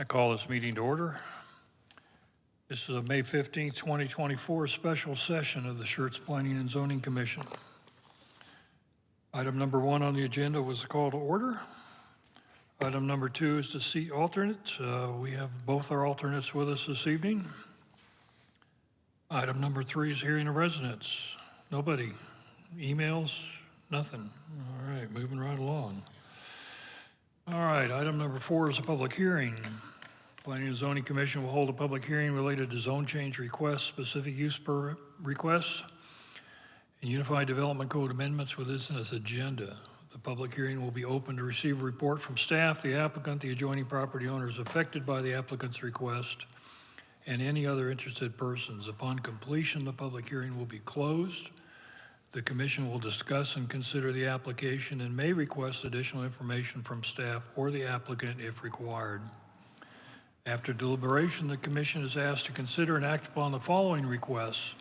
I call this meeting to order. This is a May 15th, 2024 special session of the Schertz Planning and Zoning Commission. Item number 1 on the agenda was a call to order. Item number 2 is to seat alternates. We have both our alternates with us this evening. Item number 3 is hearing of residents. Nobody. Emails, nothing. All right, moving right along. All right, item number 4 is a public hearing. Planning and Zoning Commission will hold a public hearing related to zone change requests, specific use per requests, and Unified Development Code amendments within this agenda. The public hearing will be open to receive a report from staff, the applicant, the adjoining property owners affected by the applicant's request, and any other interested persons. Upon completion, the public hearing will be closed. The commission will discuss and consider the application and may request additional information from staff or the applicant if required. After deliberation, the commission is asked to consider and act upon the following requests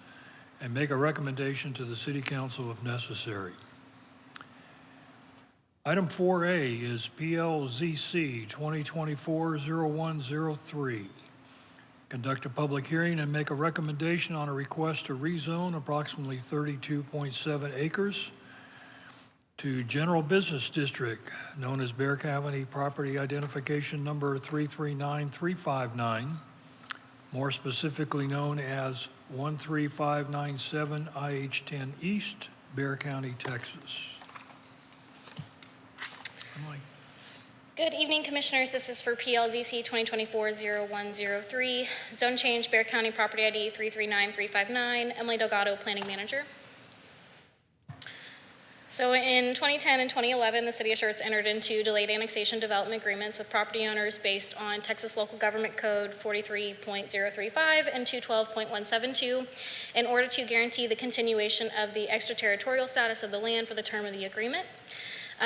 and make a recommendation to the City Council if necessary. Item 4A is PLZC 2024-0103. Conduct a public hearing and make a recommendation on a request to rezone approximately 32.7 acres to General Business District, known as Bear County Property Identification Number 339359, more specifically known as 13597 IH10 East, Bear County, Texas. Emily. Good evening, Commissioners. This is for PLZC 2024-0103, Zone Change, Bear County Property ID 339359, Emily Delgado, Planning Manager. So in 2010 and 2011, the City of Schertz entered into delayed annexation development agreements with property owners based on Texas Local Government Code 43.035 and 212.172 in order to guarantee the continuation of the extraterritorial status of the land for the term of the agreement.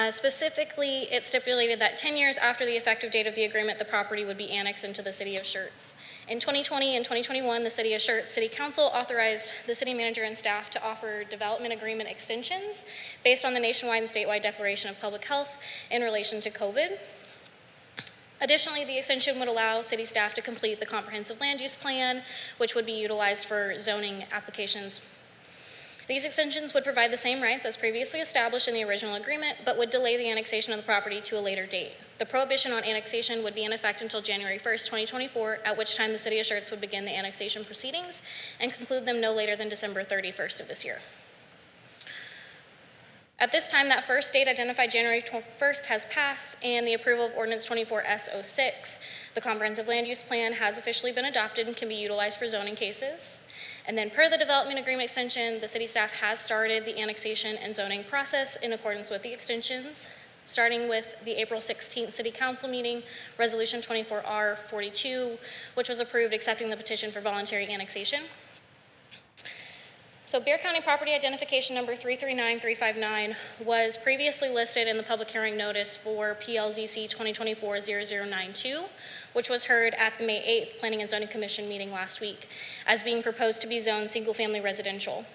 Specifically, it stipulated that 10 years after the effective date of the agreement, the property would be annexed into the City of Schertz. In 2020 and 2021, the City of Schertz City Council authorized the city manager and staff to offer development agreement extensions based on the nationwide and statewide declaration of public health in relation to COVID. Additionally, the extension would allow city staff to complete the comprehensive land use plan, which would be utilized for zoning applications. These extensions would provide the same rights as previously established in the original agreement, but would delay the annexation of the property to a later date. The prohibition on annexation would be in effect until January 1st, 2024, at which time the City of Schertz would begin the annexation proceedings and conclude them no later than December 31st of this year. At this time, that first date identified, January 1st, has passed, and the approval of Ordinance 24S06, the Comprehensive Land Use Plan, has officially been adopted and can be utilized for zoning cases. And then per the development agreement extension, the city staff has started the annexation and zoning process in accordance with the extensions, starting with the April 16th City Council meeting, Resolution 24R42, which was approved accepting the petition for voluntary annexation. So Bear County Property Identification Number 339359 was previously listed in the public hearing notice for PLZC 2024-0092, which was heard at the May 8th Planning and Zoning Commission meeting last week, as being proposed to be zoned single-family residential,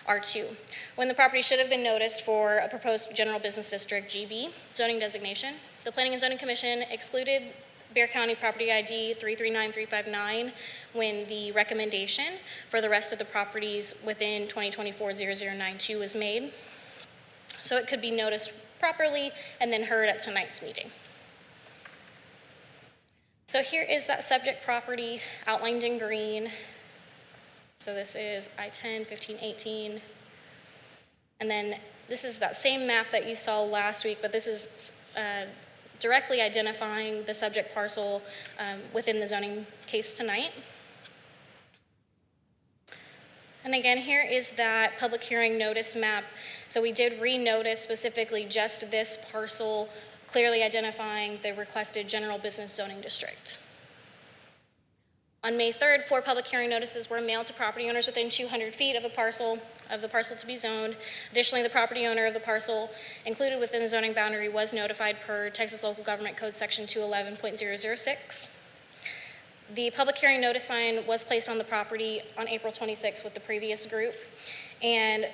R2, when the property should have been noticed for a proposed General Business District, GB, zoning designation. The Planning and Zoning Commission excluded Bear County Property ID 339359 when the recommendation for the rest of the properties within 2024-0092 was made, so it could be noticed properly and then heard at tonight's meeting. So here is that subject property outlined in green. So this is I-10, 15, 18. And then this is that same map that you saw last week, but this is directly identifying the subject parcel within the zoning case tonight. And again, here is that public hearing notice map. So we did re-notice specifically just this parcel, clearly identifying the requested general business zoning district. On May 3rd, 4 public hearing notices were mailed to property owners within 200 feet of the parcel to be zoned. Additionally, the property owner of the parcel included within the zoning boundary was notified per Texas Local Government Code Section 211.006. The public hearing notice sign was placed on the property on April 26th with the previous group, and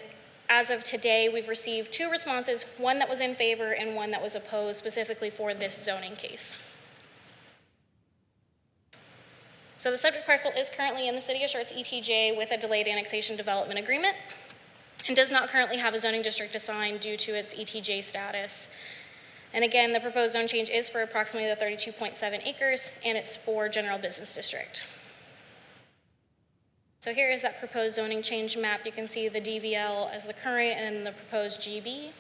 as of today, we've received 2 responses, one that was in favor and one that was opposed specifically for this zoning case. So the subject parcel is currently in the City of Schertz ETJ with a delayed annexation development agreement and does not currently have a zoning district assigned due to its ETJ status. And again, the proposed zone change is for approximately the 32.7 acres, and it's for general business district. So here is that proposed zoning change map. You can see the DVL as the current and the proposed GB.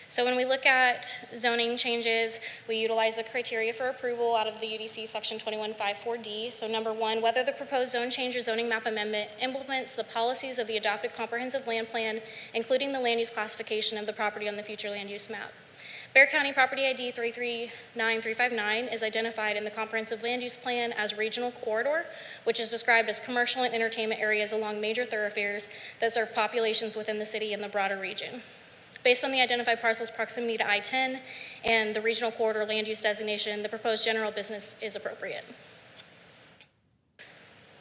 So when we look at zoning changes, we utilize the criteria for approval out of the UDC section 2154D. So number one, whether the proposed zone change or zoning map amendment implements the policies of the adopted comprehensive land plan, including the land use classification of the property on the future land use map. Bexar County Property ID 339359 is identified in the comprehensive land use plan as regional corridor, which is described as commercial and entertainment areas along major thoroughfares that serve populations within the city and the broader region. Based on the identified parcel's proximity to I-10 and the regional corridor land use designation, the proposed general business is appropriate.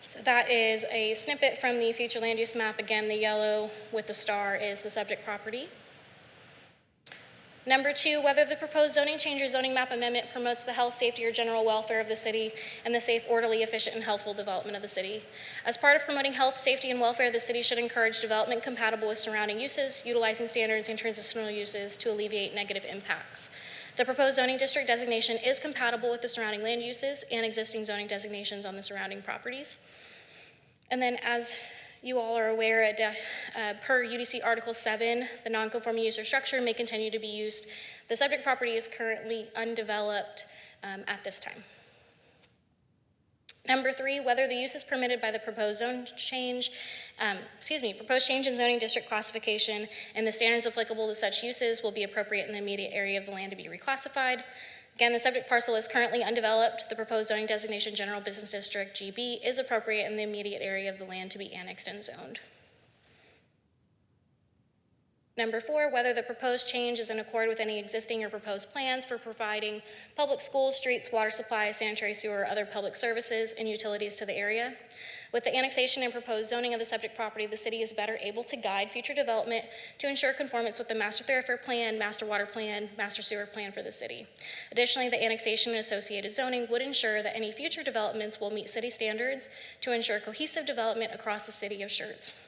So that is a snippet from the future land use map. Again, the yellow with the star is the subject property. Number two, whether the proposed zoning change or zoning map amendment promotes the health, safety, or general welfare of the city and the safe, orderly, efficient, and healthful development of the city. As part of promoting health, safety, and welfare, the city should encourage development compatible with surrounding uses, utilizing standards and transitional uses to alleviate negative impacts. The proposed zoning district designation is compatible with the surrounding land uses and existing zoning designations on the surrounding properties. And then as you all are aware, per UDC Article 7, the non-conforming use or structure may continue to be used. The subject property is currently undeveloped at this time. Number three, whether the use is permitted by the proposed change in zoning district classification and the standards applicable to such uses will be appropriate in the immediate area of the land to be reclassified. Again, the subject parcel is currently undeveloped. The proposed zoning designation, General Business District, GB, is appropriate in the immediate area of the land to be annexed and zoned. Number four, whether the proposed change is in accord with any existing or proposed plans for providing public schools, streets, water supply, sanitary sewer, or other public services and utilities to the area. With the annexation and proposed zoning of the subject property, the city is better able to guide future development to ensure conformance with the master thoroughfare plan, master water plan, master sewer plan for the city. Additionally, the annexation and associated zoning would ensure that any future developments will meet city standards to ensure cohesive development across the city of Schertz,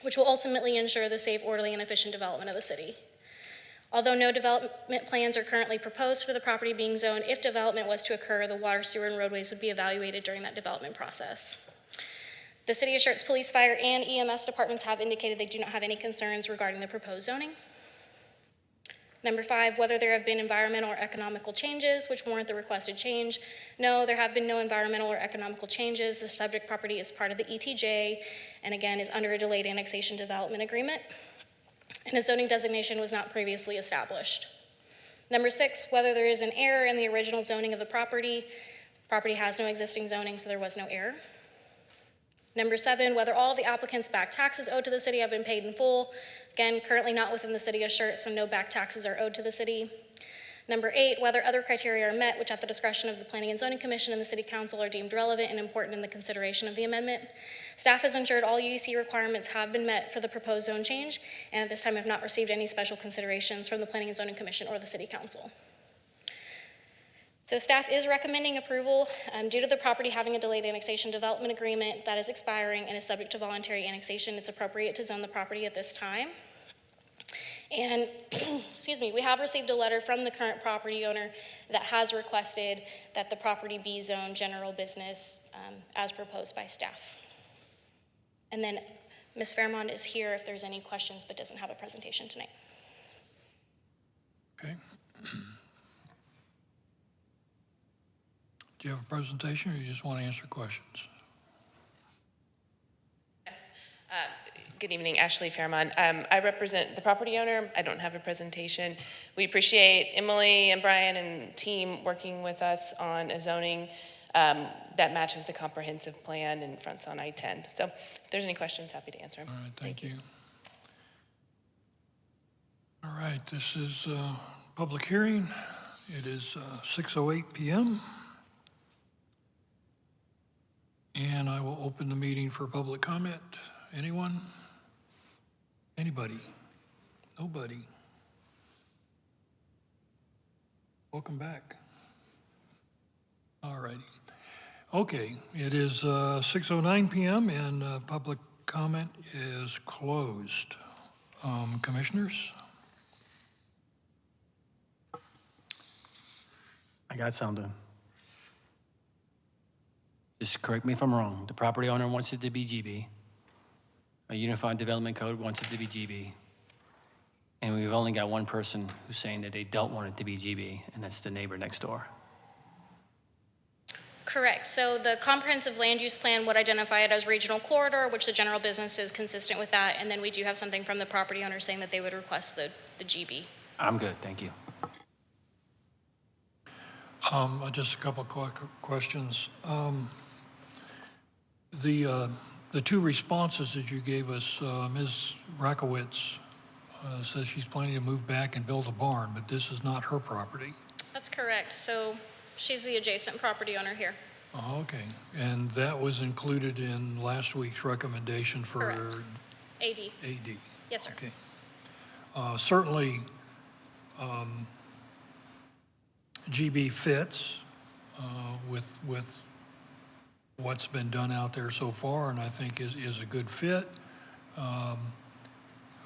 which will ultimately ensure the safe, orderly, and efficient development of the city. Although no development plans are currently proposed for the property being zoned, if development was to occur, the water, sewer, and roadways would be evaluated during that development process. The City of Schertz Police, Fire, and EMS departments have indicated they do not have any concerns regarding the proposed zoning. Number five, whether there have been environmental or economical changes which warrant the requested change. No, there have been no environmental or economical changes. The subject property is part of the ETJ and again is under a delayed annexation development agreement, and a zoning designation was not previously established. Number six, whether there is an error in the original zoning of the property. Property has no existing zoning, so there was no error. Number seven, whether all the applicants' back taxes owed to the city have been paid in full. Again, currently not within the city of Schertz, so no back taxes are owed to the city. Number eight, whether other criteria are met, which at the discretion of the Planning and Zoning Commission and the City Council are deemed relevant and important in the consideration of the amendment. Staff has ensured all UDC requirements have been met for the proposed zone change, and at this time have not received any special considerations from the Planning and Zoning Commission or the City Council. So staff is recommending approval due to the property having a delayed annexation development agreement that is expiring and is subject to voluntary annexation. It's appropriate to zone the property at this time. And, we have received a letter from the current property owner that has requested that the property be zoned general business as proposed by staff. And then Ms. Fairmont is here if there's any questions, but doesn't have a presentation tonight. Okay. Do you have a presentation or you just want to answer questions? Good evening, Ashley Fairmont. I represent the property owner. I don't have a presentation. We appreciate Emily and Brian and team working with us on a zoning that matches the comprehensive plan and fronts on I-10. So if there's any questions, happy to answer them. All right, thank you. All right, this is a public hearing. It is 6:08 p.m. And I will open the meeting for public comment. Anyone? Anybody? Nobody? Welcome back. All righty. Okay, it is 6:09 PM and public comment is closed. Commissioners? I got something. Just correct me if I'm wrong. The property owner wants it to be GB. A Unified Development Code wants it to be GB. And we've only got one person who's saying that they don't want it to be GB, and that's the neighbor next door. Correct. So the comprehensive land use plan would identify it as regional corridor, which the general business is consistent with that. And then we do have something from the property owner saying that they would request the GB. I'm good, thank you. Just a couple quick questions. The two responses that you gave us, Ms. Rakowitz says she's planning to move back and build a barn, but this is not her property. That's correct. So she's the adjacent property owner here. Oh, okay, and that was included in last week's recommendation for Correct. AD. AD? Yes, sir. Okay. Certainly, GB fits with what's been done out there so far, and I think is a good fit. Of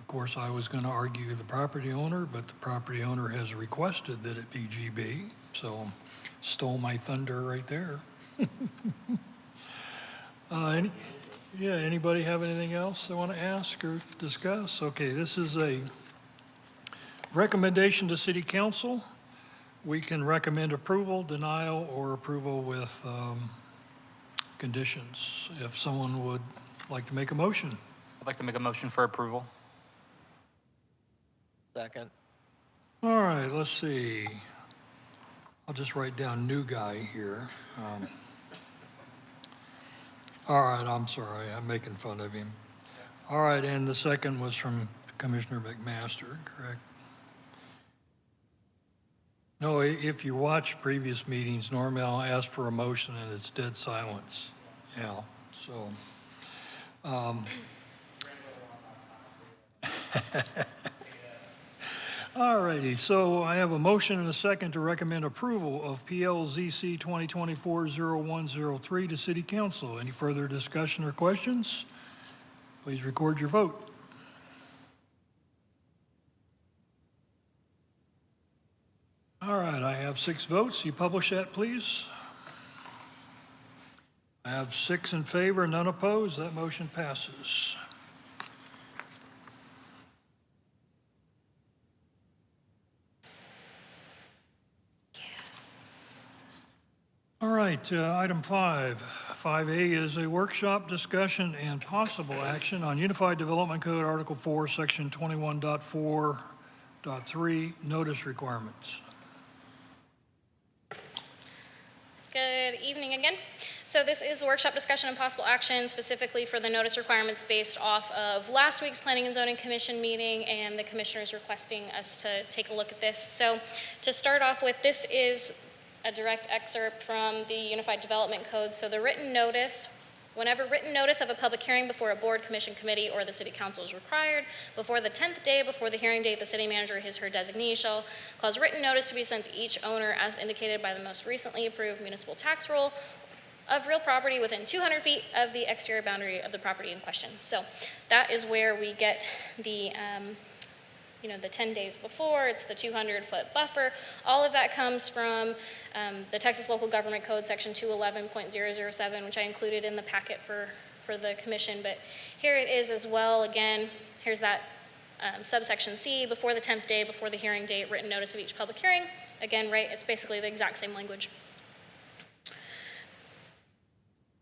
course, I was going to argue the property owner, but the property owner has requested that it be GB, so stole my thunder right there. Anybody have anything else they want to ask or discuss? Okay, this is a recommendation to City Council. We can recommend approval, denial, or approval with conditions. If someone would like to make a motion. I'd like to make a motion for approval. Second. All right, let's see. I'll just write down new guy here. All right, I'm sorry, I'm making fun of him. All right, and the second was from Commissioner McMaster, correct? No, if you watch previous meetings, normally I'll ask for a motion and it's dead silence. Yeah, so. All righty, so I have a motion and a second to recommend approval of PLZC 2024-0103 to City Council. Any further discussion or questions? Please record your vote. All right, I have 6 votes. You publish that, please. I have 6 in favor, none opposed. That motion passes. All right, item 5. 5A is a workshop discussion and possible action on Unified Development Code, Article 4, Section 21.4.3, notice requirements. Good evening again. So this is a workshop discussion and possible action specifically for the notice requirements based off of last week's Planning and Zoning Commission meeting and the commissioners requesting us to take a look at this. So to start off with, this is a direct excerpt from the Unified Development Code. So the written notice, whenever written notice of a public hearing before a board, commission, committee, or the city council is required, before the 10th day before the hearing date, the city manager, his, her designee shall cause written notice to be sent to each owner as indicated by the most recently approved municipal tax roll of real property within 200 feet of the exterior boundary of the property in question. So that is where we get the the 10 days before, it's the 200-foot buffer. All of that comes from the Texas Local Government Code, Section 211.007, which I included in the packet for the commission. But here it is as well. Again, here's that subsection C, before the 10th day, before the hearing date, written notice of each public hearing. Again, right, it's basically the exact same language.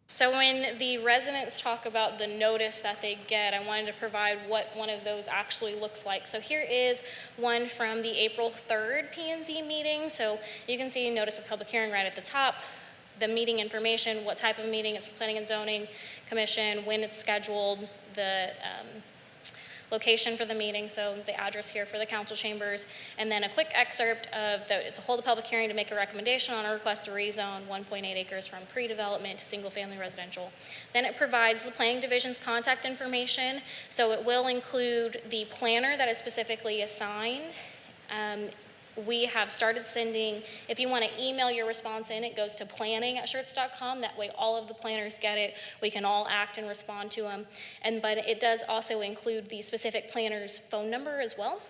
So when the residents talk about the notice that they get, I wanted to provide what one of those actually looks like. So here is one from the April 3rd P&Z meeting. So you can see notice of public hearing right at the top, the meeting information, what type of meeting, it's the Planning and Zoning Commission, when it's scheduled, the location for the meeting, so the address here for the council chambers, and then a quick excerpt of it's a hold a public hearing to make a recommendation on a request to rezone 1.8 acres from pre-development to single-family residential. Then it provides the planning division's contact information, so it will include the planner that is specifically assigned. We have started sending, if you want to email your response in, it goes to planning@schertz.com. That way all of the planners get it. We can all act and respond to them. But it does also include the specific planner's phone number as well.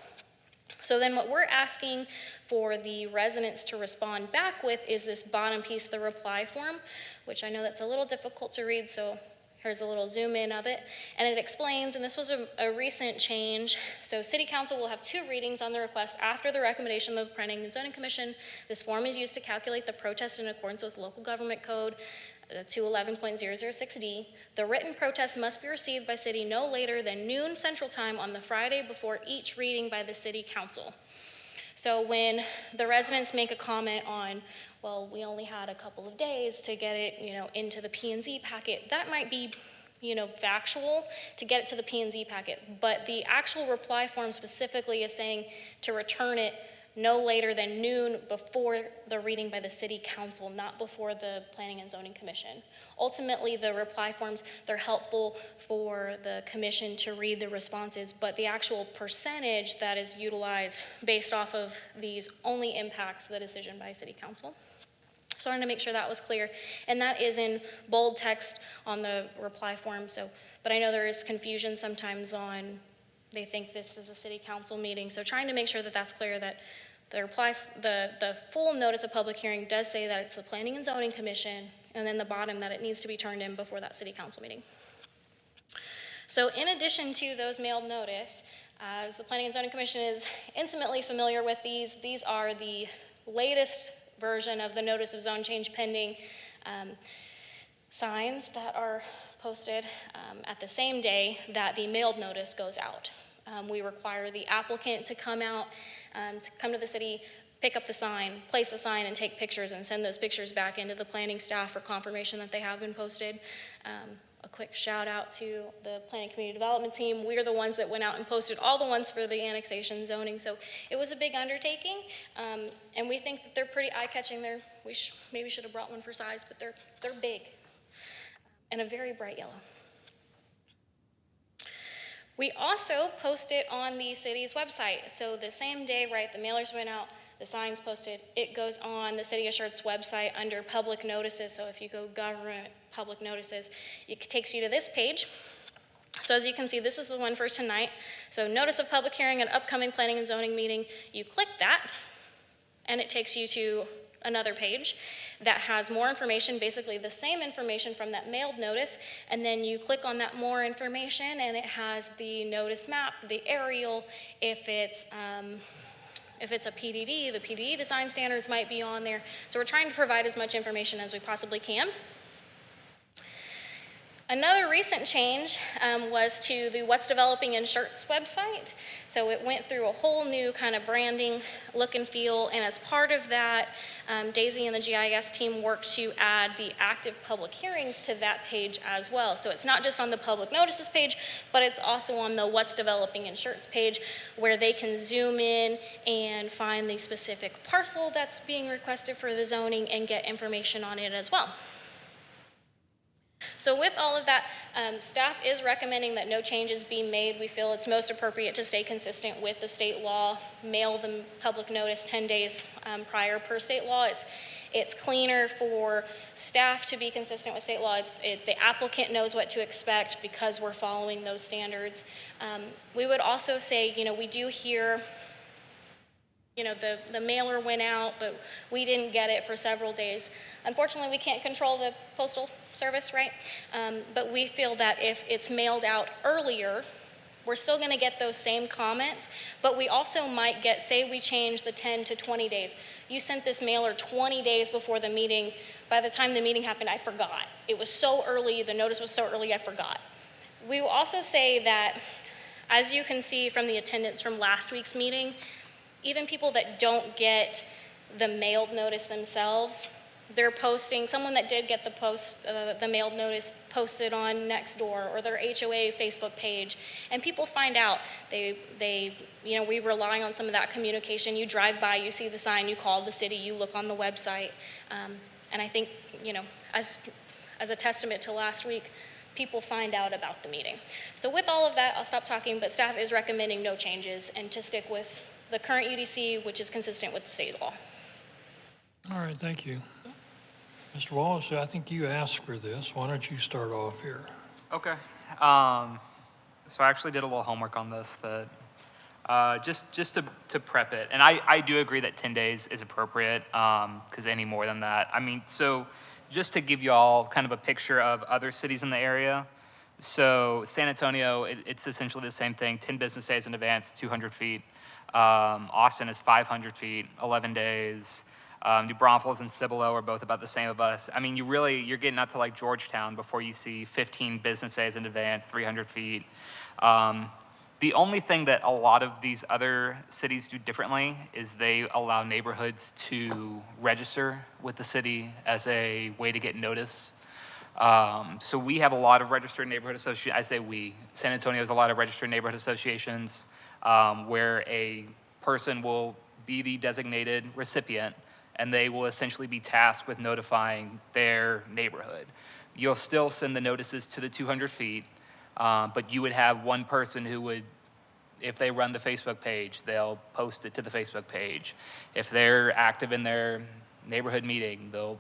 So then what we're asking for the residents to respond back with is this bottom piece, the reply form, which I know that's a little difficult to read, so here's a little zoom in of it. And it explains, and this was a recent change, so City Council will have 2 readings on the request after the recommendation of the Planning and Zoning Commission. This form is used to calculate the protest in accordance with Local Government Code 211.006D. The written protest must be received by city no later than noon Central Time on the Friday before each reading by the City Council. So when the residents make a comment on, well, we only had a couple of days to get it, into the P&Z packet, that might be, factual to get it to the P&Z packet. But the actual reply form specifically is saying to return it no later than noon before the reading by the City Council, not before the Planning and Zoning Commission. Ultimately, the reply forms, they're helpful for the commission to read the responses, but the actual percentage that is utilized based off of these only impacts the decision by City Council. So I wanted to make sure that was clear. And that is in bold text on the reply form. But I know there is confusion sometimes on, they think this is a City Council meeting. So trying to make sure that that's clear, that the full notice of public hearing does say that it's the Planning and Zoning Commission, and then the bottom that it needs to be turned in before that City Council meeting. So in addition to those mailed notice, as the Planning and Zoning Commission is intimately familiar with these are the latest version of the notice of zone change pending signs that are posted at the same day that the mailed notice goes out. We require the applicant to come out, to come to the city, pick up the sign, place the sign, and take pictures and send those pictures back into the planning staff for confirmation that they have been posted. A quick shout out to the Planning Community Development team. We're the ones that went out and posted all the ones for the annexation zoning. So it was a big undertaking, and we think that they're pretty eye-catching. We maybe should have brought one for size, but they're big and a very bright yellow. We also post it on the city's website. So the same day, right, the mailers went out, the signs posted, it goes on the City of Schertz website under public notices. So if you go government public notices, it takes you to this page. So as you can see, this is the one for tonight. So notice of public hearing at upcoming planning and zoning meeting. You click that, and it takes you to another page that has more information, basically the same information from that mailed notice, and then you click on that more information and it has the notice map, the aerial, if it's a PDD, the PDD design standards might be on there. So we're trying to provide as much information as we possibly can. Another recent change was to the What's Developing in Schertz website. So it went through a whole new kind of branding, look and feel, and as part of that, Daisy and the GIS team worked to add the active public hearings to that page as well. So it's not just on the public notices page, but it's also on the What's Developing in Schertz page, where they can zoom in and find the specific parcel that's being requested for the zoning and get information on it as well. So with all of that, staff is recommending that no changes be made. We feel it's most appropriate to stay consistent with the state law, mail the public notice 10 days prior per state law. It's cleaner for staff to be consistent with state law. The applicant knows what to expect because we're following those standards. We would also say, we do hear, the mailer went out, but we didn't get it for several days. Unfortunately, we can't control the postal service, right? But we feel that if it's mailed out earlier, we're still gonna get those same comments, but we also might get, say we change the 10 to 20 days. You sent this mailer 20 days before the meeting. By the time the meeting happened, I forgot. It was so early, the notice was so early, I forgot. We will also say that, as you can see from the attendance from last week's meeting, even people that don't get the mailed notice themselves, they're posting, someone that did get the mailed notice posted on Nextdoor or their HOA Facebook page, and people find out. We rely on some of that communication. You drive by, you see the sign, you call the city, you look on the website, and I think, as a testament to last week, people find out about the meeting. So with all of that, I'll stop talking, but staff is recommending no changes and to stick with the current UDC, which is consistent with state law. All right, thank you. Mr. Wallace, I think you asked for this. Why don't you start off here? Okay. So I actually did a little homework on this that just to prep it. And I do agree that 10 days is appropriate because any more than that. I mean, so just to give you all kind of a picture of other cities in the area. So San Antonio, it's essentially the same thing, 10 business days in advance, 200 feet. Austin is 500 feet, 11 days. New Braunfels and Cibolo are both about the same of us. I mean, you're getting out to like Georgetown before you see 15 business days in advance, 300 feet. The only thing that a lot of these other cities do differently is they allow neighborhoods to register with the city as a way to get notice. So we have a lot of registered neighborhood associations. I say we. San Antonio has a lot of registered neighborhood associations where a person will be the designated recipient and they will essentially be tasked with notifying their neighborhood. You'll still send the notices to the 200 feet, but you would have one person who would, if they run the Facebook page, they'll post it to the Facebook page. If they're active in their neighborhood meeting, they'll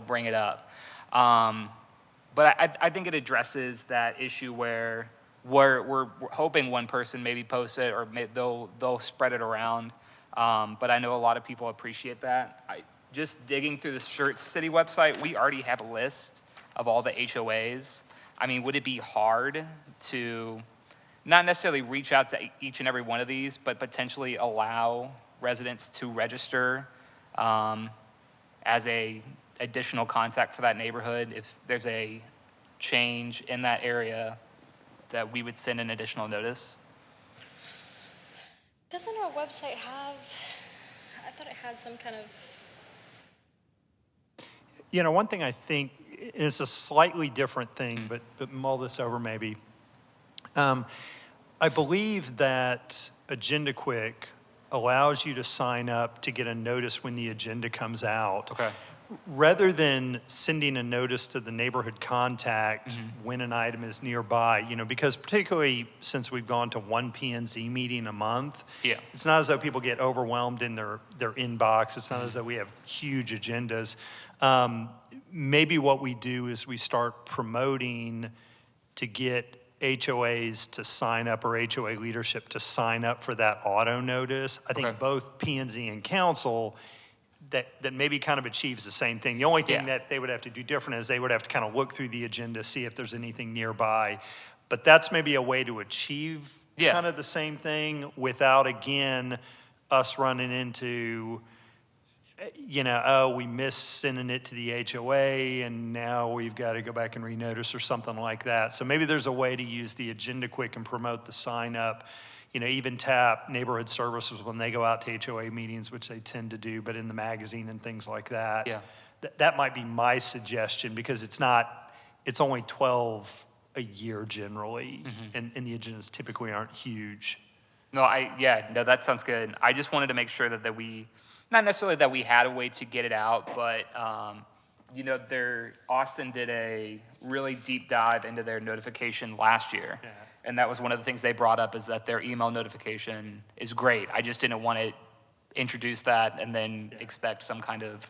bring it up. But I think it addresses that issue where we're hoping one person maybe posts it or they'll spread it around. But I know a lot of people appreciate that. Just digging through the Schertz City website, we already have a list of all the HOAs. I mean, would it be hard to not necessarily reach out to each and every one of these, but potentially allow residents to register as a additional contact for that neighborhood if there's a change in that area that we would send an additional notice? Doesn't our website have, I thought it had some kind of, One thing I think is a slightly different thing, but mull this over maybe. I believe that Agenda Quick allows you to sign up to get a notice when the agenda comes out. Okay. Rather than sending a notice to the neighborhood contact when an item is nearby, because particularly since we've gone to one P&Z meeting a month, it's not as though people get overwhelmed in their inbox. It's not as though we have huge agendas. Maybe what we do is we start promoting to get HOAs to sign up or HOA leadership to sign up for that auto notice. I think both P&Z and council that maybe kind of achieves the same thing. The only thing that they would have to do different is they would have to kind of look through the agenda, see if there's anything nearby. But that's maybe a way to achieve kind of the same thing without, again, us running into, we missed sending it to the HOA and now we've got to go back and renotice or something like that. So maybe there's a way to use the Agenda Quick and promote the sign up. Even tap neighborhood services when they go out to HOA meetings, which they tend to do, but in the magazine and things like that. That might be my suggestion because it's only 12 a year generally, and the agendas typically aren't huge. No, that sounds good. I just wanted to make sure that we, not necessarily that we had a way to get it out, but Austin did a really deep dive into their notification last year. And that was one of the things they brought up is that their email notification is great. I just didn't want to introduce that and then expect some kind of,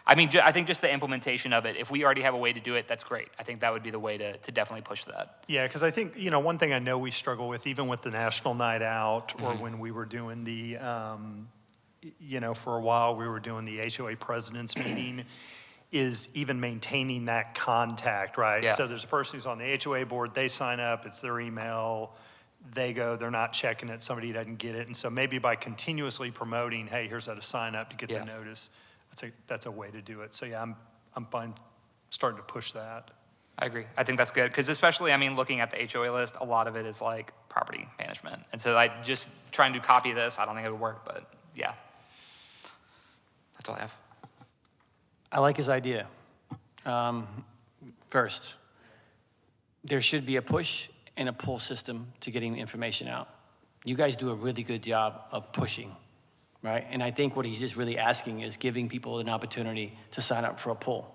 I think just the implementation of it, if we already have a way to do it, that's great. I think that would be the way to definitely push that. Yeah, because I think, one thing I know we struggle with, even with the National Night Out or when we were doing the, for a while we were doing the HOA President's Meeting, is even maintaining that contact, right? So there's a person who's on the HOA board, they sign up, it's their email, they go, they're not checking it, somebody doesn't get it. And so maybe by continuously promoting, hey, here's how to sign up to get the notice, that's a way to do it. So I'm fine starting to push that. I agree. I think that's good because especially, looking at the HOA list, a lot of it is like property management. And so just trying to copy this, I don't think it would work, but yeah. That's all I have. I like his idea. First, there should be a push and a pull system to getting information out. You guys do a really good job of pushing, right? And I think what he's just really asking is giving people an opportunity to sign up for a pull.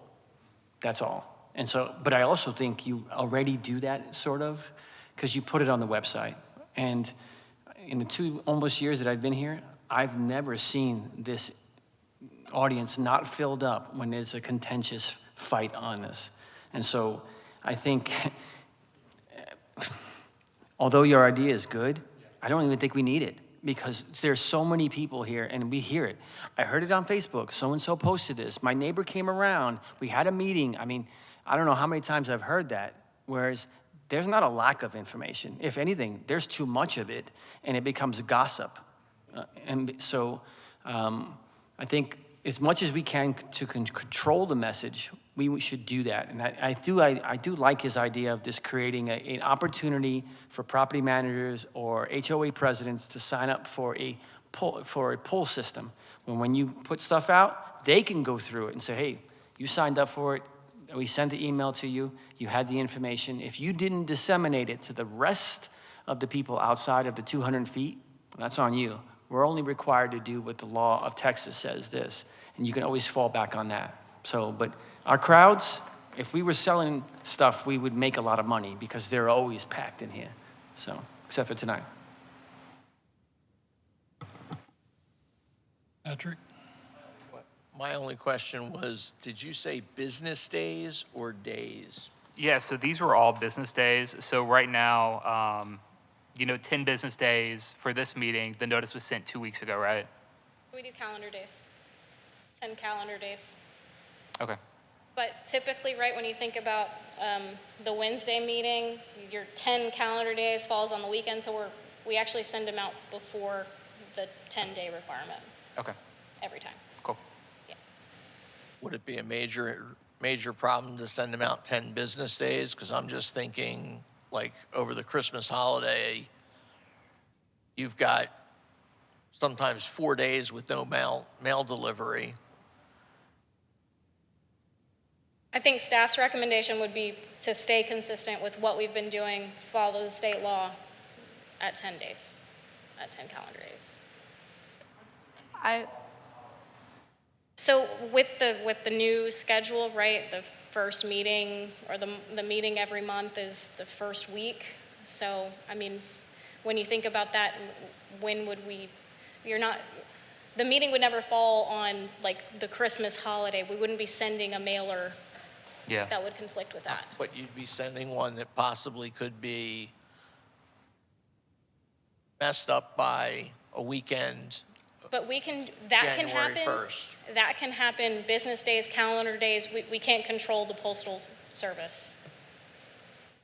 That's all. And so, but I also think you already do that sort of because you put it on the website. And in the 2 almost years that I've been here, I've never seen this audience not filled up when there's a contentious fight on this. And so I think, although your idea is good, I don't even think we need it, because there's so many people here and we hear it. I heard it on Facebook, so-and-so posted this. My neighbor came around, we had a meeting. I mean, I don't know how many times I've heard that, whereas there's not a lack of information. If anything, there's too much of it and it becomes gossip. And so I think as much as we can to control the message, we should do that. And I do like his idea of just creating an opportunity for property managers or HOA presidents to sign up for a pull system. When you put stuff out, they can go through it and say, hey, you signed up for it. We sent the email to you. You had the information. If you didn't disseminate it to the rest of the people outside of the 200 feet, that's on you. We're only required to do what the law of Texas says this, and you can always fall back on that. So, but our crowds, if we were selling stuff, we would make a lot of money because they're always packed in here. So, except for tonight. Patrick? My only question was, did you say business days or days? Yeah, so these were all business days. So right now, 10 business days for this meeting. The notice was sent 2 weeks ago, right? We do calendar days. It's 10 calendar days. Okay. But typically, right, when you think about the Wednesday meeting, your 10 calendar days falls on the weekend, so we actually send them out before the 10-day requirement Okay. every time. Cool. Yeah. Would it be a major problem to send them out 10 business days? Because I'm just thinking, like, over the Christmas holiday, you've got sometimes 4 days with no mail delivery. I think staff's recommendation would be to stay consistent with what we've been doing, follow the state law at 10 days, at 10 calendar days. So with the new schedule, right, the first meeting or the meeting every month is the first week. So, I mean, when you think about that, when would the meeting would never fall on like the Christmas holiday. We wouldn't be sending a mailer that would conflict with that. But you'd be sending one that possibly could be messed up by a weekend. But that can January happen. 1st. That can happen business days, calendar days. We can't control the postal service.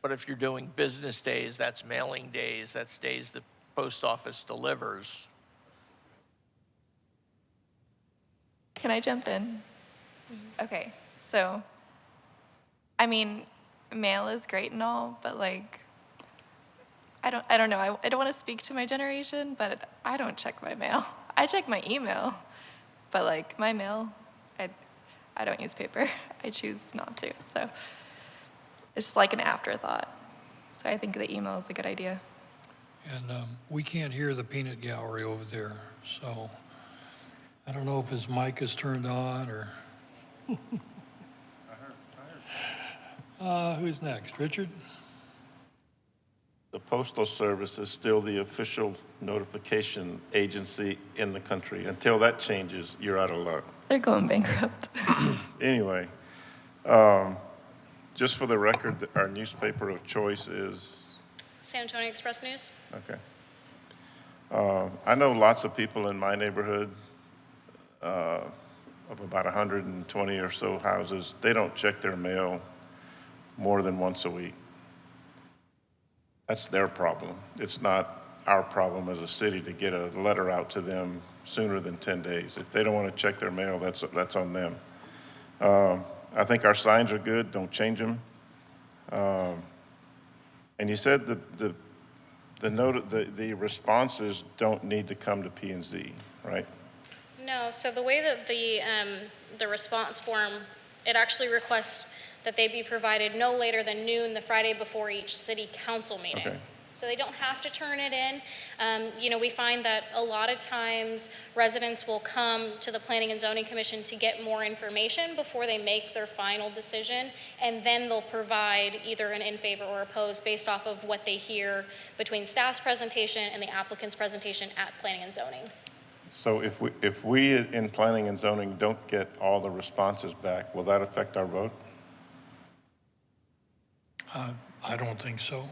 But if you're doing business days, that's mailing days, that's days the post office delivers. Can I jump in? Okay, so, I mean, mail is great and all, but like, I don't know. I don't want to speak to my generation, but I don't check my mail. I check my email, but like my mail, I don't use paper. I choose not to. So it's like an afterthought. So I think the email is a good idea. And we can't hear the peanut gallery over there, so I don't know if his mic is turned on or. Who's next? Richard? The Postal Service is still the official notification agency in the country. Until that changes, you're out of luck. They're going bankrupt. Anyway, just for the record, our newspaper of choice is, San Antonio Express News. okay. I know lots of people in my neighborhood of about 120 or so houses. They don't check their mail more than once a week. That's their problem. It's not our problem as a city to get a letter out to them sooner than 10 days. If they don't want to check their mail, that's on them. I think our signs are good. Don't change them. And you said the responses don't need to come to P&Z, right? No, so the way that the response form, it actually requests that they be provided no later than noon the Friday before each city council meeting. Okay. So they don't have to turn it in. We find that a lot of times residents will come to the Planning and Zoning Commission to get more information before they make their final decision, and then they'll provide either an in favor or opposed based off of what they hear between staff's presentation and the applicant's presentation at Planning and Zoning. So if we in planning and zoning don't get all the responses back, will that affect our vote? I don't think so.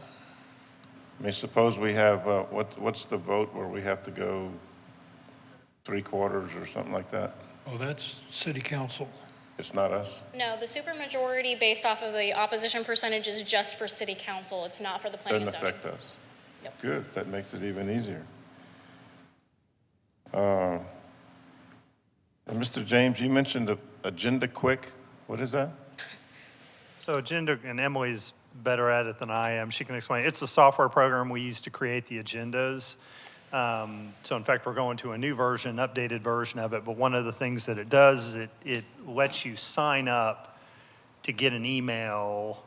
I mean, suppose we have, what's the vote where we have to go 3/4 or something like that? Oh, that's city council. It's not us? No, the supermajority based off of the opposition percentage is just for city council. It's not for the planning and Doesn't zoning. affect us? Nope. Good, that makes it even easier. And Mr. James, you mentioned agenda quick. What is that? So agenda, and Emily's better at it than I am. She can explain. It's the software program we use to create the agendas. So in fact, we're going to a new version, updated version of it. But one of the things that it does is it lets you sign up to get an email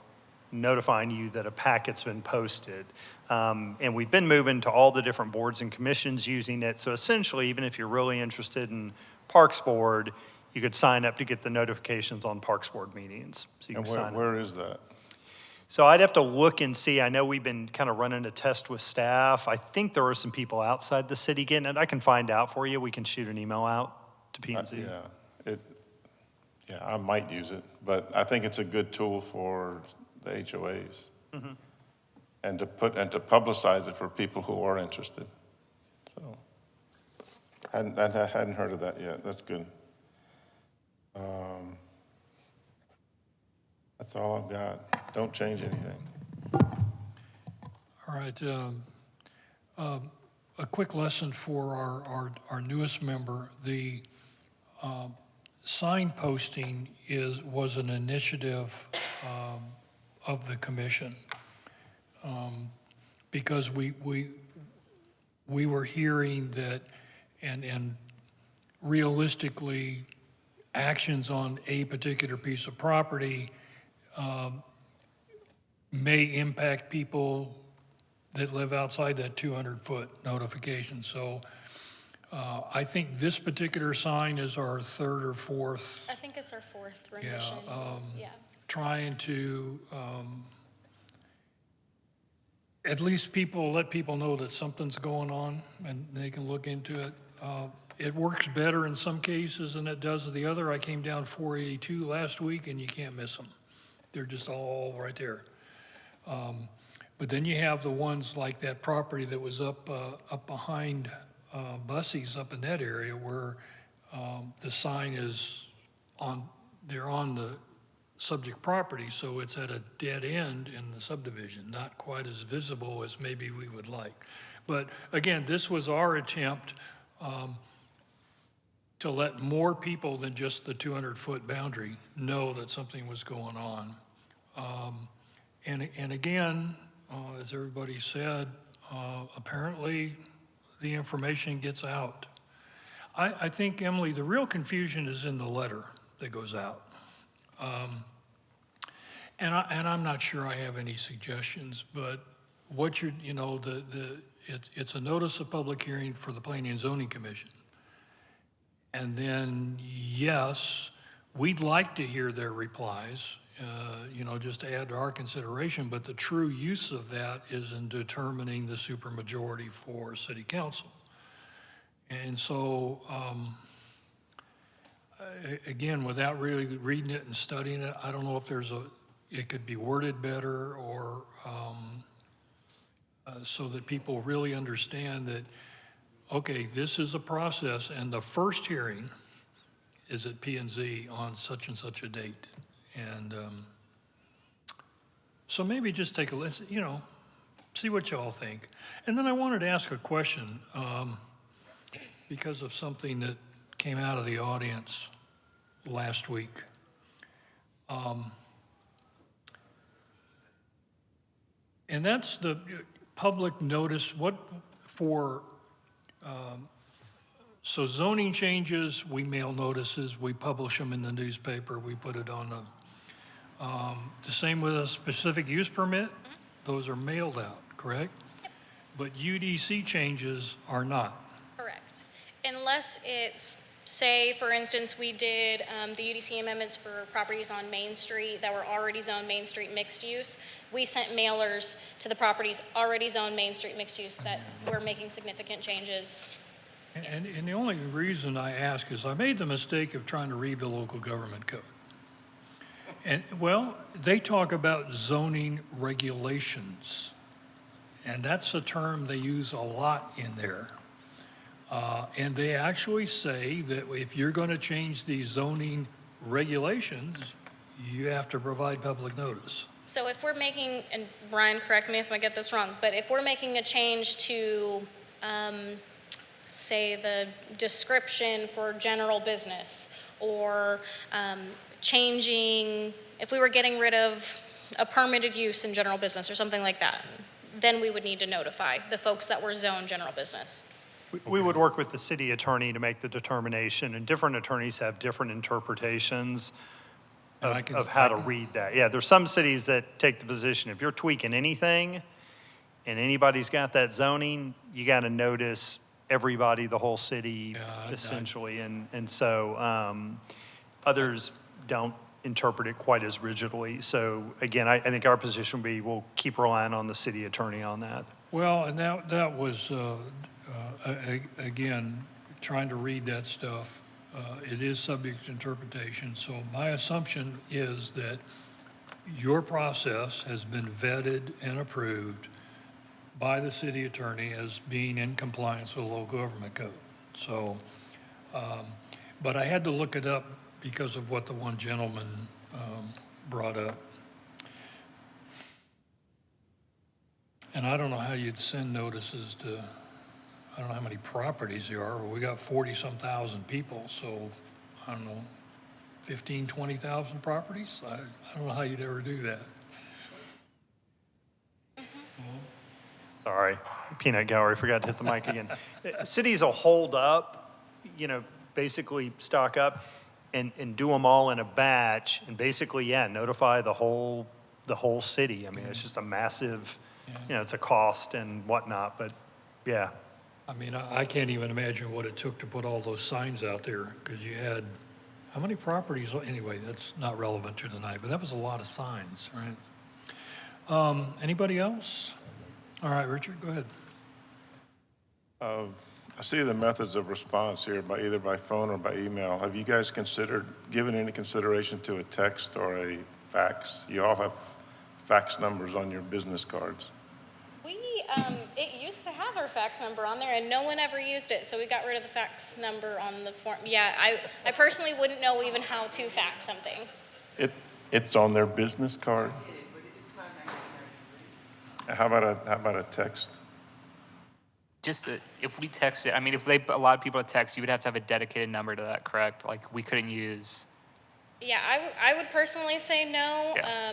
notifying you that a packet's been posted. And we've been moving to all the different boards and commissions using it. So essentially, even if you're really interested in Parks Board, you could sign up to get the notifications on Parks Board meetings. So you can And sign up. where is that? So I'd have to look and see. I know we've been kind of running a test with staff. I think there are some people outside the city getting it. I can find out for you. We can shoot an email out to P&Z. Yeah, I might use it, but I think it's a good tool for the HOAs. Mm-hmm. And to publicize it for people who are interested. So, I hadn't heard of that yet. That's good. That's all I've got. Don't change anything. All right. A quick lesson for our newest member. The sign posting was an initiative of the commission, because we were hearing that, and realistically, actions on a particular piece of property may impact people that live outside that 200-foot notification. So I think this particular sign is our third or fourth. I think it's our fourth rendition. Trying to at least let people know that something's going on and they can look into it. It works better in some cases than it does the other. I came down 482 last week and you can't miss them. They're just all right there. But then you have the ones like that property that was up behind Bussey's up in that area where the sign is they're on the subject property, so it's at a dead end in the subdivision, not quite as visible as maybe we would like. But again, this was our attempt to let more people than just the 200-foot boundary know that something was going on. And again, as everybody said, apparently the information gets out. I think, Emily, the real confusion is in the letter that goes out. And I'm not sure I have any suggestions, but what it's a notice of public hearing for the Planning and Zoning Commission. And then, yes, we'd like to hear their replies, just to add to our consideration, but the true use of that is in determining the supermajority for city council. And so, again, without really reading it and studying it, I don't know if it could be worded better or so that people really understand that, okay, this is a process and the first hearing is at P&Z on such and such a date. And so maybe just take a listen, see what y'all think. And then I wanted to ask a question because of something that came out of the audience last week. And that's the public notice, so zoning changes, we mail notices, we publish them in the newspaper, we put it on the same with a specific use permit, those are mailed out, correct? Yep. but UDC changes are not. Correct. Unless it's, say, for instance, we did the UDC amendments for properties on Main Street that were already zoned Main Street mixed use. We sent mailers to the properties already zoned Main Street mixed use that were making significant changes. And the only reason I ask is I made the mistake of trying to read the local government code. And, well, they talk about zoning regulations, and that's a term they use a lot in there. And they actually say that if you're going to change the zoning regulations, you have to provide public notice. So if we're making, and Brian, correct me if I get this wrong, but if we're making a change to, say, the description for general business, or changing, if we were getting rid of a permitted use in general business or something like that, then we would need to notify the folks that were zoned general business. We would work with the city attorney to make the determination, and different attorneys have different interpretations of how to read that. Yeah, there's some cities that take the position, if you're tweaking anything and anybody's got that zoning, you got to notice everybody, the whole city, essentially. And so others don't interpret it quite as rigidly. So again, I think our position would be we'll keep relying on the city attorney on that. Well, and that was, again, trying to read that stuff. It is subject to interpretation. So my assumption is that your process has been vetted and approved by the city attorney as being in compliance with the local government code. So, but I had to look it up because of what the one gentleman brought up. And I don't know how you'd send notices to, I don't know how many properties there are. We got 40-some thousand people, so I don't know, 15, 20,000 properties? I don't know how you'd ever do that. Sorry, peanut gallery, forgot to hit the mic again. Cities will hold up, basically stock up and do them all in a batch and basically, notify the whole city. I mean, it's just a massive, it's a cost and whatnot, but yeah. I mean, I can't even imagine what it took to put all those signs out there, because you had, how many properties? Anyway, that's not relevant to tonight, but that was a lot of signs, right? Anybody else? All right, Richard, go ahead. I see the methods of response here either by phone or by email. Have you guys given any consideration to a text or a fax? You all have fax numbers on your business cards. It used to have our fax number on there, and no one ever used it, so we got rid of the fax number on the form. Yeah, I personally wouldn't know even how to fax something. It's on their business card? How about a text? Just if we text it, I mean, if they allowed people to text, you would have to have a dedicated number to that, correct? Like, we couldn't use. Yeah, I would personally say no. Yeah.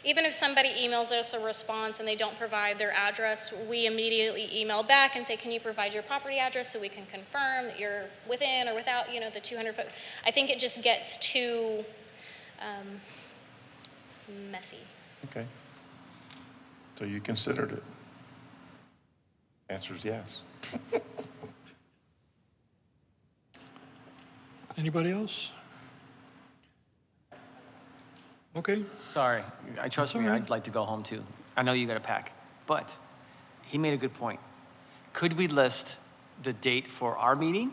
Even if somebody emails us a response and they don't provide their address, we immediately email back and say, can you provide your property address so we can confirm that you're within or without, the 200 foot. I think it just gets too messy. Okay. So you considered it? Answer's yes. Anybody else? Okay. Sorry, trust me, all right. I'd like to go home too. I know you got to pack, but he made a good point. Could we list the date for our meeting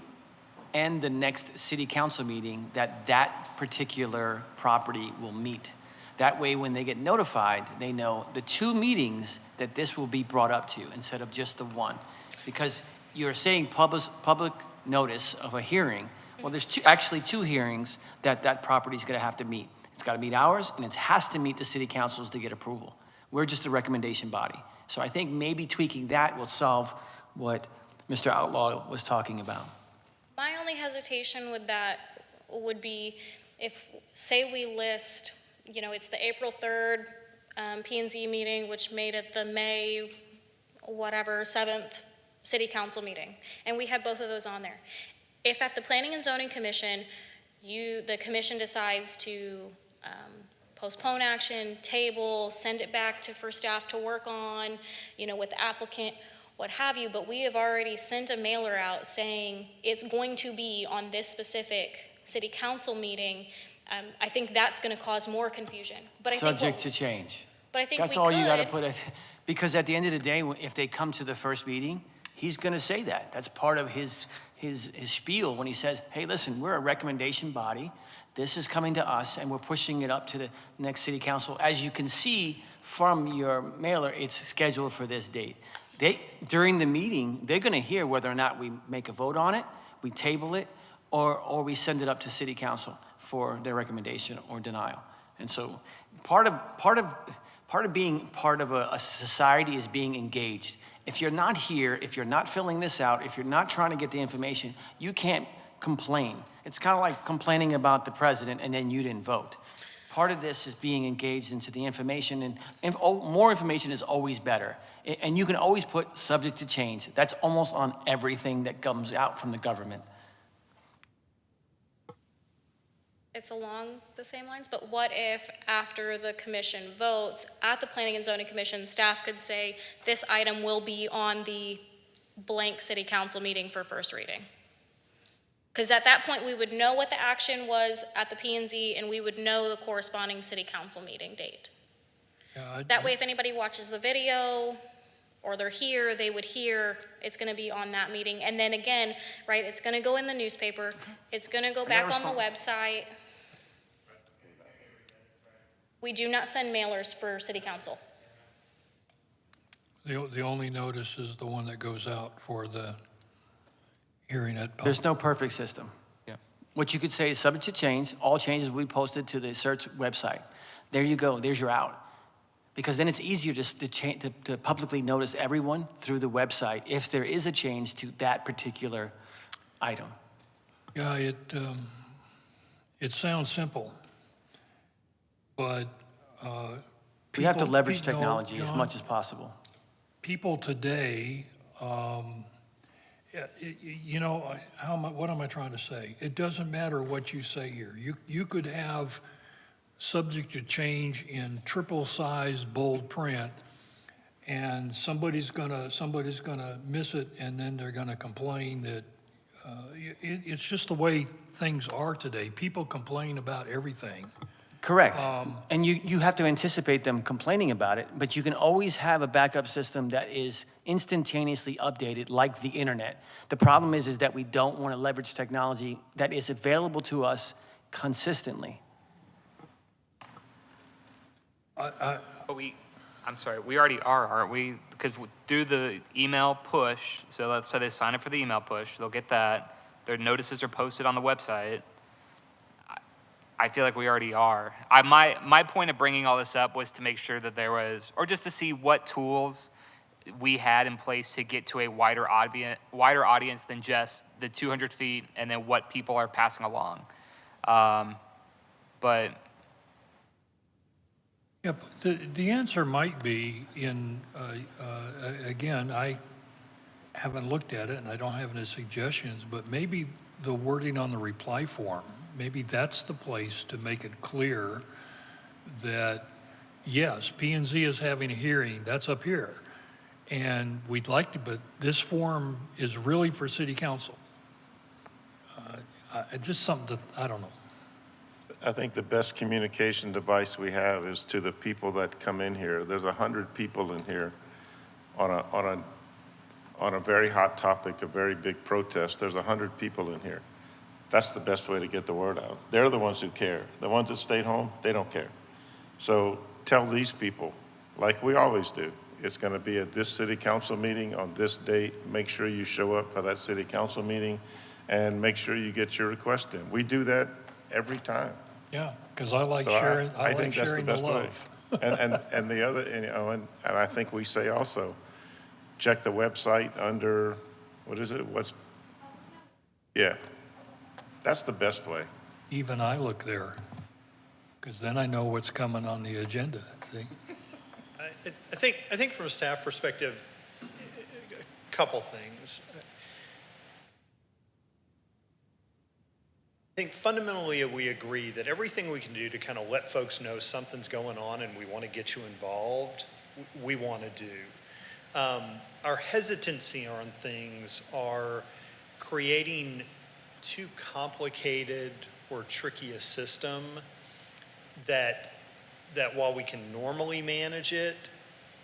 and the next city council meeting that particular property will meet? That way, when they get notified, they know the 2 meetings that this will be brought up to instead of just the one. Because you're saying public notice of a hearing. Well, there's actually 2 hearings that property's going to have to meet. It's got to meet ours, and it has to meet the city councils to get approval. We're just a recommendation body. So I think maybe tweaking that will solve what Mr. Outlaw was talking about. My only hesitation with that would be if, say we list, it's the April 3rd P&Z meeting, which made it the May 7th city council meeting, and we have both of those on there. If at the Planning and Zoning Commission, the commission decides to postpone action, table, send it back for staff to work on, with the applicant, what have you, but we have already sent a mailer out saying it's going to be on this specific city council meeting. I think that's going to cause more confusion. But I think Subject to change. But I think That's we all you got to could- put it, because at the end of the day, if they come to the first meeting, he's going to say that. That's part of his spiel when he says, hey, listen, we're a recommendation body. This is coming to us, and we're pushing it up to the next city council. As you can see from your mailer, it's scheduled for this date. During the meeting, they're going to hear whether or not we make a vote on it, we table it, or we send it up to city council for their recommendation or denial. And so part of being part of a society is being engaged. If you're not here, if you're not filling this out, if you're not trying to get the information, you can't complain. It's kind of like complaining about the president and then you didn't vote. Part of this is being engaged into the information, and more information is always better. And you can always put subject to change. That's almost on everything that comes out from the government. It's along the same lines, but what if after the commission votes, at the Planning and Zoning Commission, staff could say, this item will be on the blank city council meeting for first reading? Because at that point, we would know what the action was at the P&Z, and we would know the corresponding city council meeting date. Yeah, That way, if anybody watches the video, or they're here, they would hear it's going to be on that meeting. And then again, right, it's going to go in the newspaper. It's going to go back on the website. We do not send mailers for city council. The only notice is the one that goes out for the hearing at. There's no perfect system. Yeah. What you could say is subject to change. All changes will be posted to the Schertz website. There you go. There's your out. Because then it's easier to publicly notice everyone through the website if there is a change to that particular item. Yeah, it sounds simple, but We have to leverage people- technology as John, much as possible. People today, what am I trying to say? It doesn't matter what you say here. You could have subject to change in triple size bold print, and somebody's gonna miss it, and then they're gonna complain that it's just the way things are today. People complain about everything. Correct. And you have to anticipate them complaining about it, but you can always have a backup system that is instantaneously updated like the internet. The problem is that we don't want to leverage technology that is available to us consistently. I'm sorry, we already are, aren't we? Because through the email push, so let's say they sign up for the email push, they'll get that. Their notices are posted on the website. I feel like we already are. My point of bringing all this up was to make sure that there was, or just to see what tools we had in place to get to a wider audience than just the 200 feet and then what people are passing along. But Yeah, but the answer might be in, again, I haven't looked at it and I don't have any suggestions, but maybe the wording on the reply form, maybe that's the place to make it clear that, yes, P&Z is having a hearing, that's up here. And we'd like to, but this form is really for city council. Just something to, I don't know. I think the best communication device we have is to the people that come in here. There's 100 people in here on a very hot topic, a very big protest. There's 100 people in here. That's the best way to get the word out. They're the ones who care. The ones that stayed home, they don't care. So tell these people, like we always do, it's going to be at this city council meeting on this date. Make sure you show up for that city council meeting and make sure you get your request in. We do that every time. Yeah, because I like So sharing, I like think that's sharing the love. And the other, and I think we say also, check the website under, what is it? Yeah, that's the best way. Even I look there, because then I know what's coming on the agenda, see? I think from a staff perspective, a couple things. I think fundamentally we agree that everything we can do to kind of let folks know something's going on and we want to get you involved, we want to do. Our hesitancy on things are creating too complicated or tricky a system that while we can normally manage it,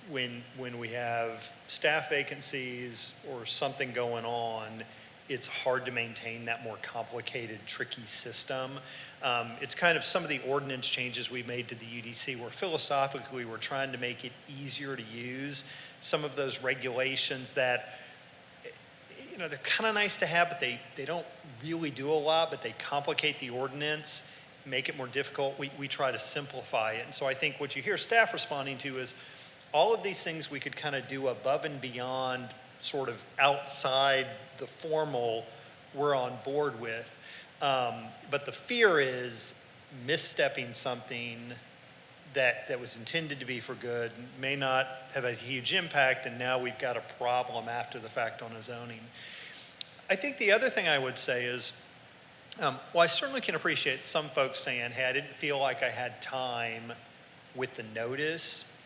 when we have staff vacancies or something going on, it's hard to maintain that more complicated, tricky system. It's kind of some of the ordinance changes we made to the UDC where philosophically we're trying to make it easier to use. Some of those regulations that, you know, they're kind of nice to have, but they don't really do a lot, but they complicate the ordinance, make it more difficult. We try to simplify it. And so I think what you hear staff responding to is all of these things we could kind of do above and beyond, sort of outside the formal, we're on board with. But the fear is misstepping something that was intended to be for good, may not have a huge impact, and now we've got a problem after the fact on a zoning. I think the other thing I would say is, well, I certainly can appreciate some folks saying, hey, I didn't feel like I had time with the notice.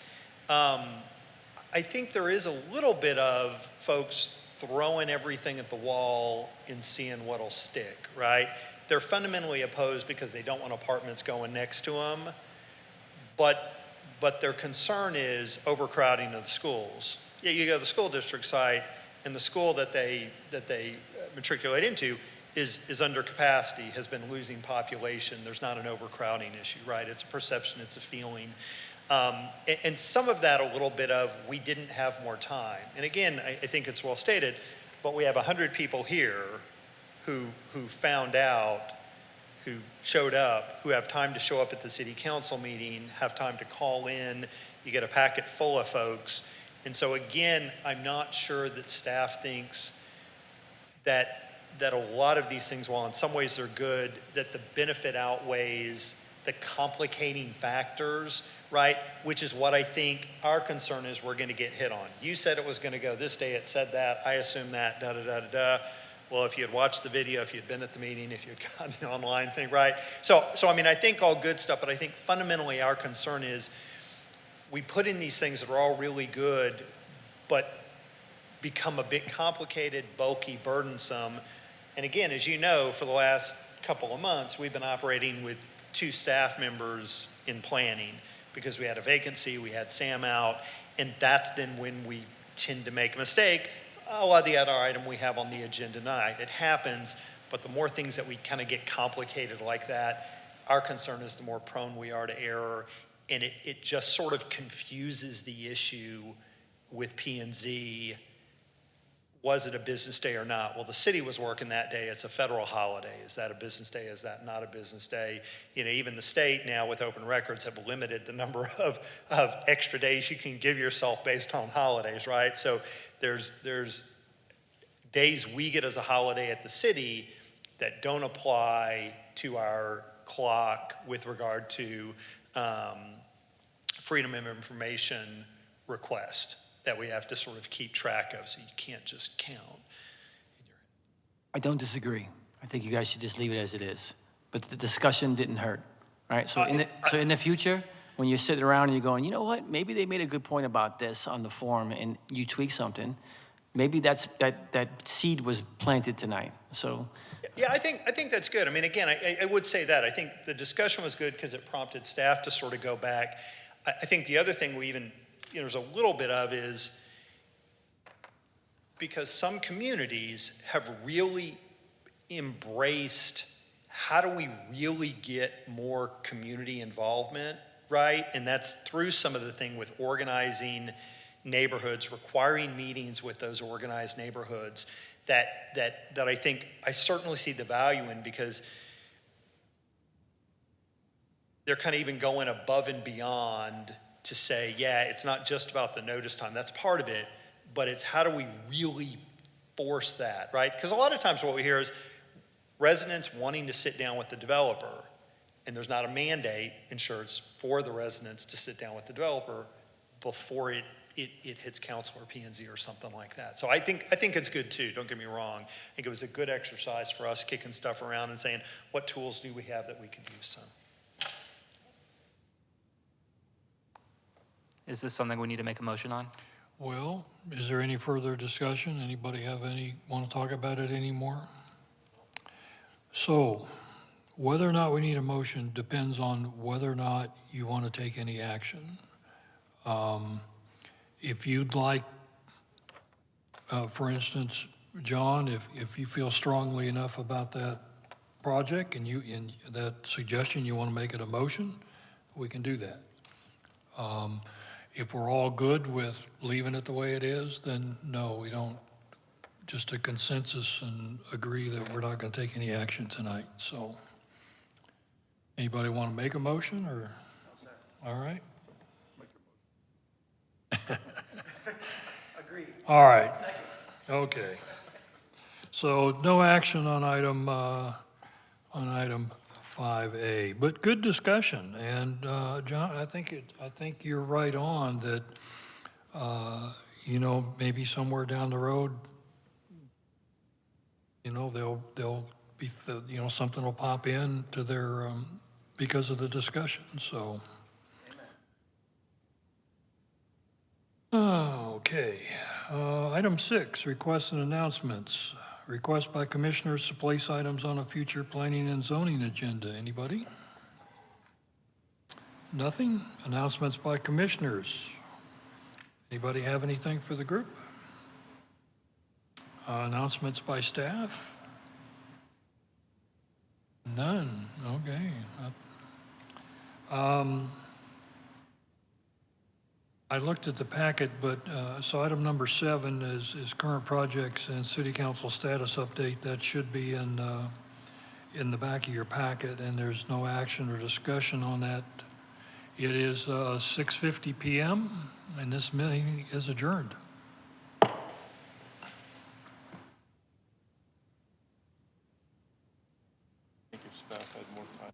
I think there is a little bit of folks throwing everything at the wall and seeing what'll stick, right? They're fundamentally opposed because they don't want apartments going next to them, but their concern is overcrowding of the schools. Yeah, you go to the school district site, and the school that they matriculate into is under capacity, has been losing population. There's not an overcrowding issue, right? It's a perception, it's a feeling. And some of that a little bit of, we didn't have more time. And again, I think it's well stated, but we have 100 people here who found out, who showed up, who have time to show up at the city council meeting, have time to call in, you get a packet full of folks. And so again, I'm not sure that staff thinks that a lot of these things, while in some ways they're good, that the benefit outweighs the complicating factors, right? Which is what I think our concern is we're going to get hit on. You said it was going to go this day, it said that, I assume that, da-da-da-da-da. Well, if you had watched the video, if you'd been at the meeting, if you'd gotten the online thing, right? So I mean, I think all good stuff, but I think fundamentally our concern is we put in these things that are all really good, but become a bit complicated, bulky, burdensome. And again, as you know, for the last couple of months, we've been operating with 2 staff members in planning because we had a vacancy, we had Sam out, and that's then when we tend to make a mistake. A lot of the other item we have on the agenda tonight, it happens, but the more things that we kind of get complicated like that, our concern is the more prone we are to error, and it just sort of confuses the issue with P&Z. Was it a business day or not? Well, the city was working that day. It's a federal holiday. Is that a business day? Is that not a business day? You know, even the state now with open records have limited the number of extra days you can give yourself based on holidays, right? So there's days we get as a holiday at the city that don't apply to our clock with regard to freedom of information request that we have to sort of keep track of, so you can't just count. I don't disagree. I think you guys should just leave it as it is. But the discussion didn't hurt, right? So in the future, when you're sitting around and you're going, you know what, maybe they made a good point about this on the forum, and you tweak something, maybe that seed was planted tonight. So. Yeah, I think that's good. I mean, again, I would say that. I think the discussion was good because it prompted staff to sort of go back. I think the other thing we even, there's a little bit of is because some communities have really embraced how do we really get more community involvement, right? And that's through some of the thing with organizing neighborhoods, requiring meetings with those organized neighborhoods that I think I certainly see the value in, because they're kind of even going above and beyond to say, yeah, it's not just about the notice time. That's part of it, but it's how do we really force that, right? Because a lot of times what we hear is residents wanting to sit down with the developer, and there's not a mandate in Schertz for the residents to sit down with the developer before it it hits council or P and Z or something like that. So I think it's good too, don't get me wrong. I think it was a good exercise for us kicking stuff around and saying, what tools do we have that we could use, so. Is this something we need to make a motion on? Well, is there any further discussion? Anybody want to talk about it anymore? So, whether or not we need a motion depends on whether or not you want to take any action. If you'd like, for instance, John, if you feel strongly enough about that project and that suggestion, you want to make it a motion, we can do that. If we're all good with leaving it the way it is, then no, we don't. Just a consensus and agree that we're not going to take any action tonight. So, anybody want to make a motion or? All right. Agreed. All right. Okay. So no action on item 5A, but good discussion. And John, I think you're right on that. Maybe somewhere down the road, they'll be something will pop in to their because of the discussion. So. Okay. Item 6, requests and announcements. Request by commissioners to place items on a future planning and zoning agenda. Anybody? Nothing? Announcements by commissioners. Anybody have anything for the group? Announcements by staff? None. Okay. I looked at the packet, but so item number 7 is current projects and city council status update. That should be in the back of your packet, and there's no action or discussion on that. It is 6:50 p.m. and this meeting is adjourned. I think if staff had more time.